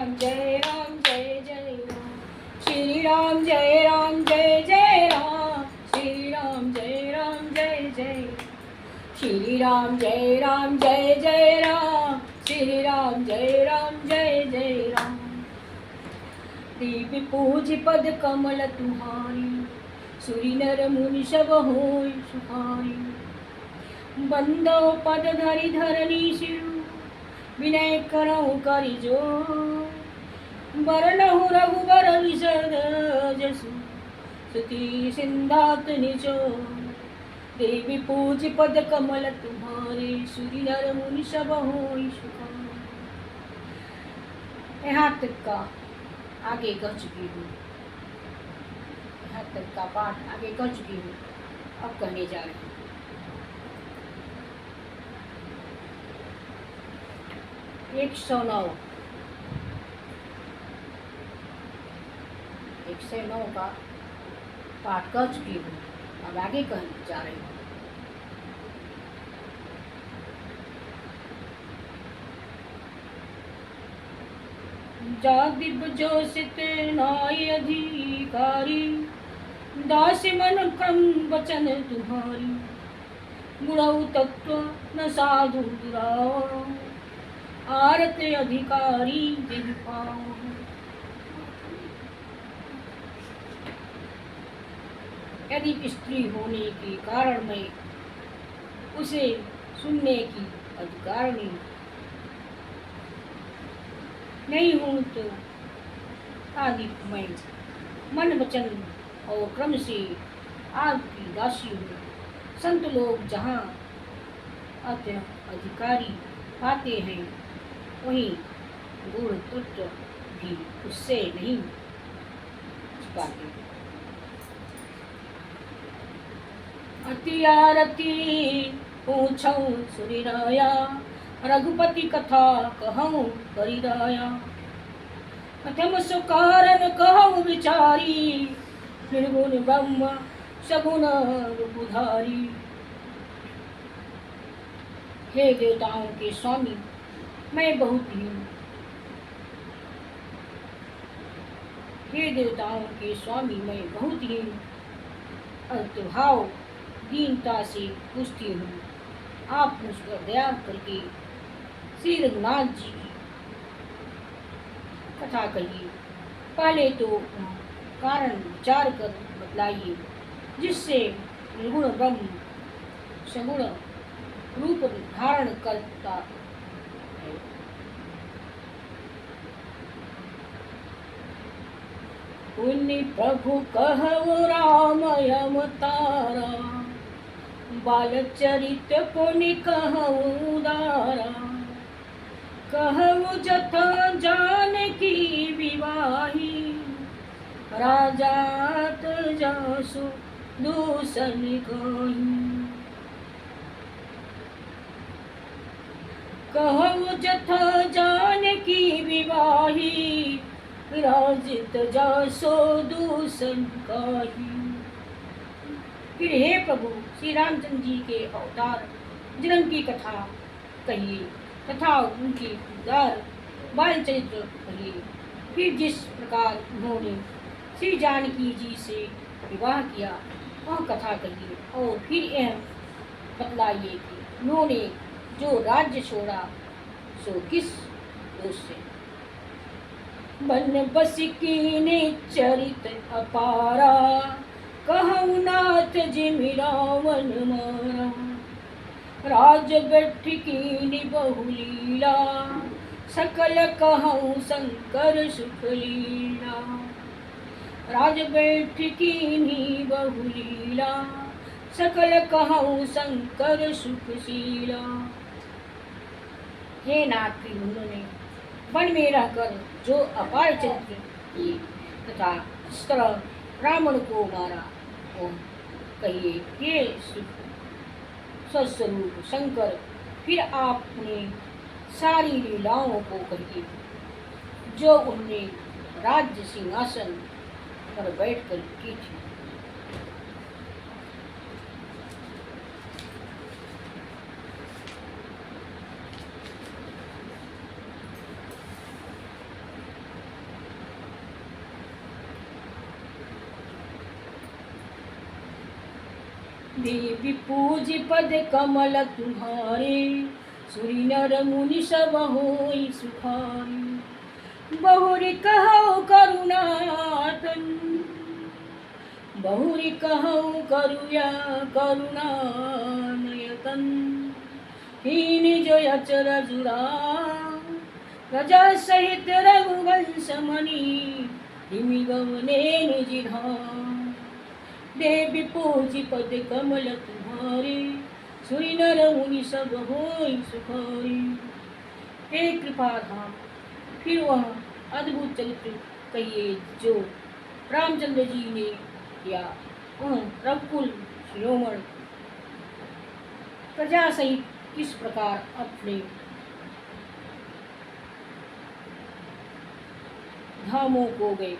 राम जय राम जय जय राम, श्री राम जय राम जय जय राम, श्री राम जय राम जय जय, श्री राम जय राम जय जय राम, श्री राम जय राम जय जय राम। देवी पूज पद कमल तुम्हारी, सुरी नर मुनि सब होय सुखारी। बंदो पद धरि धरनी सिरु, विनय करहु करि जोर। बरनहु रघुबर विशद जसु, सुति सिंधात निचोर। देवी पूज पद कमल तुम्हारे, सुरी नर मुनि सब होय सुखारी। यहाँ तक का आगे कह चुकी हूँ, यहाँ तक का पाठ आगे कर चुकी हूँ, अब कहने जा रही हूँ। 109 का पाठ कर चुकी हूँ, अब आगे कहने जा रही हूँ। जादिब जोसित नाय अधिकारी, दास मन क्रम वचन तुम्हारी। गुणौ तत्व न साधु दुराओ, आरत अधिकारी जिन पाओ। यदि स्त्री होने के कारण मैं उसे सुनने की अधिकारिणी नहीं हूँ, तो आदि मैं मन वचन और क्रम से आपकी दासी हूँ। संत लोग जहाँ अधिकारी पाते हैं, वहीं गुण तत्व भी उससे नहीं पाते। अति आरती पूछौ सुरिराया, रघुपति कथा कहूँ करिराया। कथम सुकारण कहूँ विचारी, निर्गुण ब्रह्म सगुण रूपधारी। हे देवताओं के स्वामी, मैं बहुत ही हूँ। हे देवताओं के स्वामी, मैं बहुत ही अल्पभाव दीनता से पूछती हूँ। आप मुझ पर दया करके श्री रघुनाथ जी की कथा कहिए। पहले तो कारण विचार कर बतलाइए, जिससे निर्गुण ब्रह्म सगुण रूप धारण करता है। पुण्य प्रभु कहु राम यम तारा, बाल चरित पुण्य कहु दारा। कहु जथा जानकी विवाही, राजात जासु दूषण गाही। कहु जथा जानकी विवाही, राजित जासो दूषण गाही। फिर हे प्रभु श्री रामचंद्र जी के अवतार जन्म की कथा कहिए तथा उनके उदार बाल चरित्र कहिए। फिर जिस प्रकार उन्होंने श्री जानकी जी से विवाह किया वह कथा कहिए। और फिर यह बतलाइए कि उन्होंने जो राज्य छोड़ा सो किस दोष से। बन बस कीने चरित अपारा, कहु नाथ जिमि रावण मारा। राज बैठ कीनी बहुलीला, सकल कहु शंकर सुख लीला। राज बैठ कीनी बहुलीला, सकल कहु शंकर सुख शीला। हे नाथ, उन्होंने वन में रहकर जो अपार चरित्र किए तथा जिस तरह रावण को मारा, वो कहिए। हे सस्वरूप शंकर, फिर आपने सारी लीलाओं को कहिए जो उनने राज्य सिंहासन पर बैठकर की थी। देवी पूज पद कमल तुम्हारे, सुरी नर मुनि सब होई सुखारी। बहुरी कहो करुणातन, बहुरी कहो करुया करुणानयतन, हीन जो अचर जुरा प्रजा सहित रघुवंश मणि, हिमि गवने निज धाम। देवी पूज पद कमल तुम्हारे, सुरी नर मुनि सब होई सुखारी। हे कृपा धाम, फिर वह अद्भुत चरित्र कहिए जो रामचंद्र जी ने किया। वह रघुकुल शिरोमणि प्रजा सहित किस प्रकार अपने धामों को गए।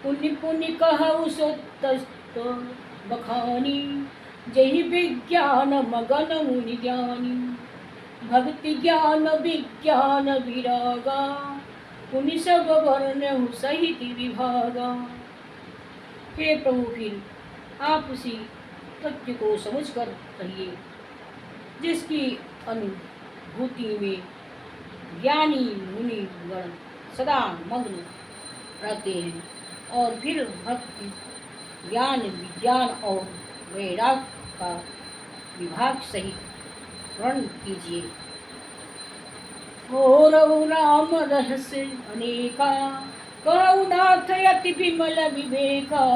पुण्य पुण्य कहु सो तस्त बखानी, जहि विज्ञान मगन मुनि ज्ञानी। भक्ति ज्ञान विज्ञान विरागा, पुनि सब वर्ण सहित विभागा। हे प्रभु, फिर आप उसी तथ्य को समझकर कहिए जिसकी अनुभूति में ज्ञानी मुनि गण सदा मग्न रहते हैं। और फिर भक्ति ज्ञान विज्ञान और वैराग का विभाग सहित वर्णन कीजिए। और राम रहस्य अनेका, कहु नाथ अति विमल विवेका।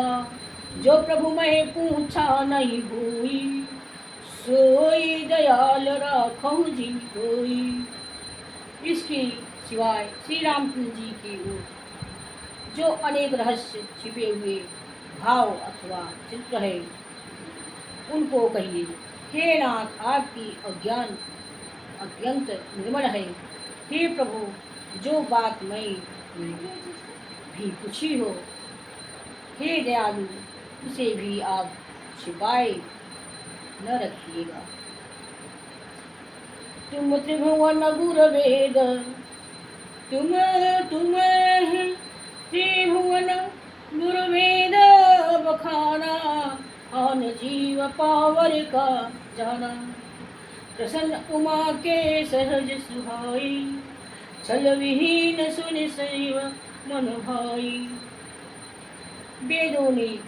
जो प्रभु मैं पूछा नहीं होई, सोई दयाल राखहु जिन कोई। इसके सिवाय श्री रामचंद्र जी की ओर जो अनेक रहस्य छिपे हुए भाव अथवा चित्र है, उनको कहिए। हे नाथ, आपकी अज्ञान अत्यंत निर्मल है। हे प्रभु, जो बात मैं भी पूछी हो, हे दयालु, उसे भी आप छिपाए न रखिएगा। तुम त्रिभुवन गुर वेद, तुम त्रिभुवन गुर वेद बखाना। आन जीव पावर का जाना, प्रसन्न उमा के सहज सुहाई। छल विहीन सुन सैव मन भाई। वेदों ने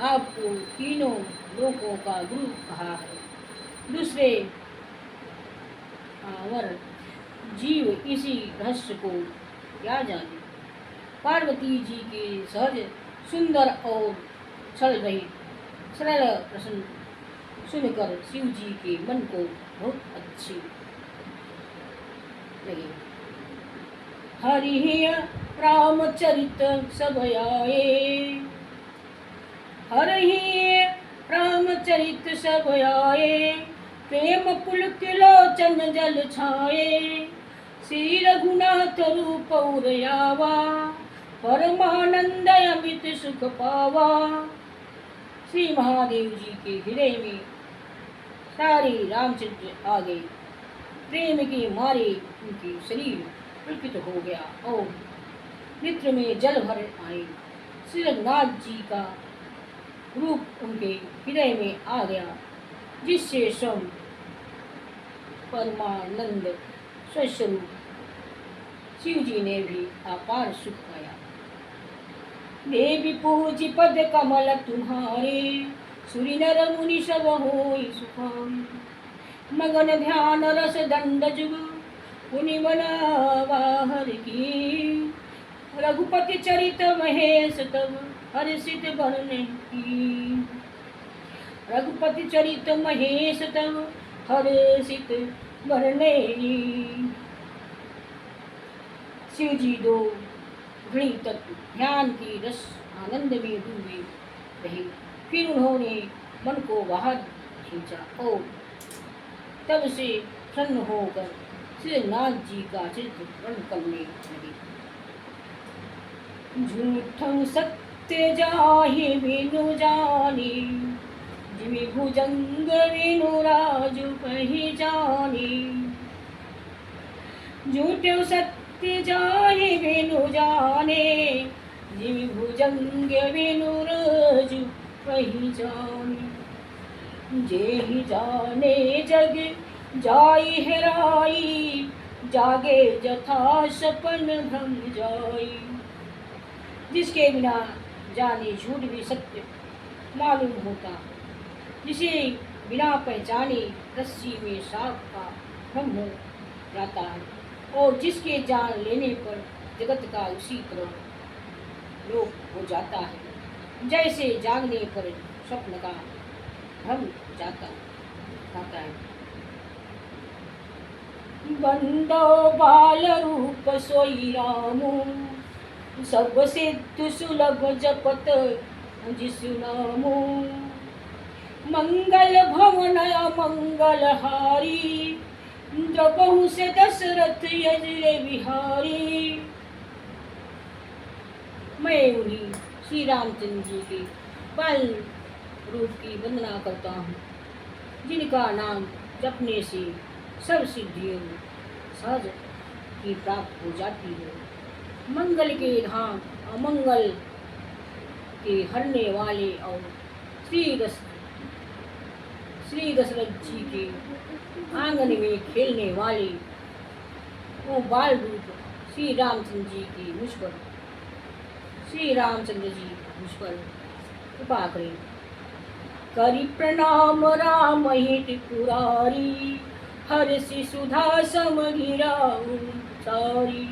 आपको तीनों लोकों का गुरु कहा है। दूसरे वर जीव इसी रहस्य को क्या जाने। पार्वती जी के सहज सुंदर और सरल प्रश्न सुनकर शिव जी के मन को बहुत अच्छी लगी। हरि रामचरित सब आए, हरि रामचरित सब आए। प्रेम पुलक लोचन जल छाए, श्री रघुनाथ रूप उरयावा। परमानंद अमित सुख पावा। श्री महादेव जी के हृदय में सारे रामचंद्र आ गए। प्रेम के मारे उनके शरीर पुलकित हो गया और नेत्र में जल भर आए। श्री रघुनाथ जी का रूप उनके हृदय में आ गया, जिससे स्वयं परमानंद स्वस्वरूप शिव जी ने भी अपार सुख पाया। देवी पूज पद कमल तुम्हारे, सुरी नर मुनि सब होई सुखारी। मगन ध्यान रस दंड जुग, पुनि बना बाहर की। रघुपति चरित महेश तब, हर्षित बरने की। रघुपति चरित महेश तब, हर्षित बरने की। शिव जी दो घड़ी तक ध्यान की रस आनंद में डूबे रहे। फिर उन्होंने मन को बाहर खींचा और तब से प्रसन्न होकर श्री नाथ जी का चित्र वर्ण करने लगे। झूठं सत्य जाहि बिनु जानी, जिमि भुजंग बिनु राजु पहिचानी। झूठं सत्य जाहि बिनु जाने, जिमि भुजंग बिनु राजु वही जाने। जेहि जाने जग जाई हेराई, जागे जथा सपन भ्रम जाई। जिसके बिना जाने झूठ भी सत्य मालूम होता, जिसे बिना पहचाने रस्सी में सांप का भ्रम हो जाता है, और जिसके जान लेने पर जगत का उसी तरह लोप हो जाता है, जैसे जागने पर स्वप्न का भ्रम जाता है। बंदो बाल रूप सोई रामो, सब सिद्ध सुलभ जपत जिसु नामो। मंगल भवन मंगल हारी, द्रबहु से दशरथ यजरे बिहारी। मैं उन्हीं श्री रामचंद्र जी के बाल रूप की वंदना करता हूँ, जिनका नाम जपने से सब सिद्धियों सहज की प्राप्त हो जाती है। मंगल के धाम अमंगल के हरने वाले और श्री दशरथ जी के आंगन में खेलने वाले वो बाल रूप श्री रामचंद्र जी की मुझ पर कृपा करें। करि प्रणाम राम हित पुरारी, हर्षि सुधा समगिराऊ सारी।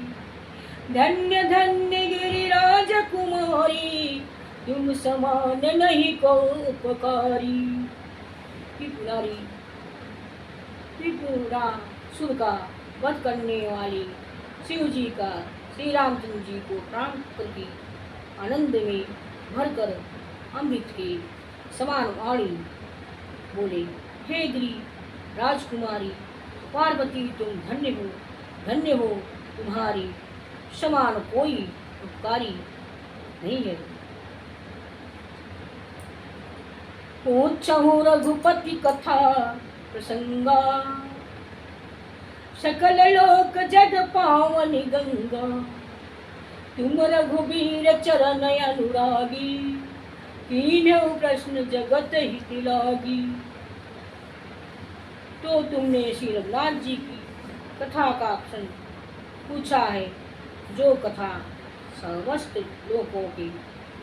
धन्य धन्य गिरिराज कुमारी, तुम समान नहीं को उपकारी। त्रिपुरासुर का वध करने वाले शिव जी का श्री रामचंद्र जी को प्राण करके आनंद में भरकर अमृत के समान वाणी बोले, हे गिरी राजकुमारी पार्वती, तुम धन्य हो, तुम्हारी समान कोई उपकारी नहीं है। पूछहु रघुपति कथा प्रसंगा, सकल लोक जग पावन गंगा। तुम रघुबीर चरण अनुरागी, कीन्हु प्रश्न जगत हित लागी। तो तुमने श्री रघुनाथ जी की कथा का प्रश्न पूछा है, जो कथा समस्त लोकों के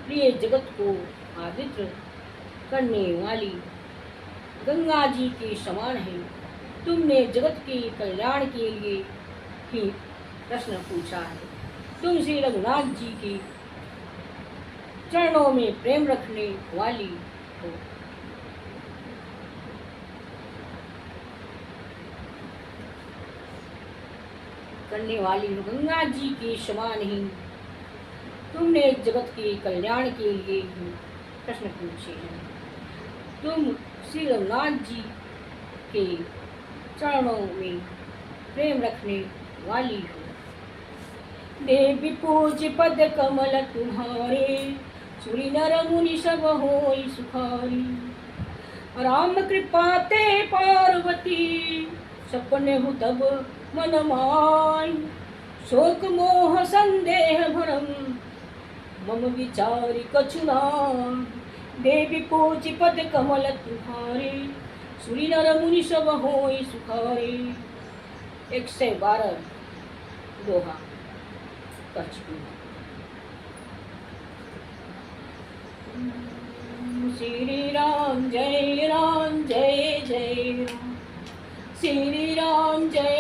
लिए जगत को आदित्र करने वाली गंगा जी के समान है। तुमने जगत के कल्याण के लिए ही प्रश्न पूछा है। तुम श्री रघुनाथ जी के चरणों में प्रेम रखने वाली हो। करने वाली हो, गंगा जी के समान ही तुमने जगत के कल्याण के लिए ही प्रश्न पूछे हैं। तुम श्री रघुनाथ जी के चरणों में प्रेम रखने वाली हो। देवी पूज पद कमल तुम्हारे, सुरी नर मुनि सब होई सुखारी। राम कृपा ते पार्वती, सपने हु तब मन माय। शोक मोह संदेह भरम, मम विचारि कछु नाय। देवी पूज पद कमल तुम्हारे, सुरी नर मुनि सब होई सुखारे। 112 दोहा कह चुकी हूँ। श्री राम जय जय राम। श्री राम जय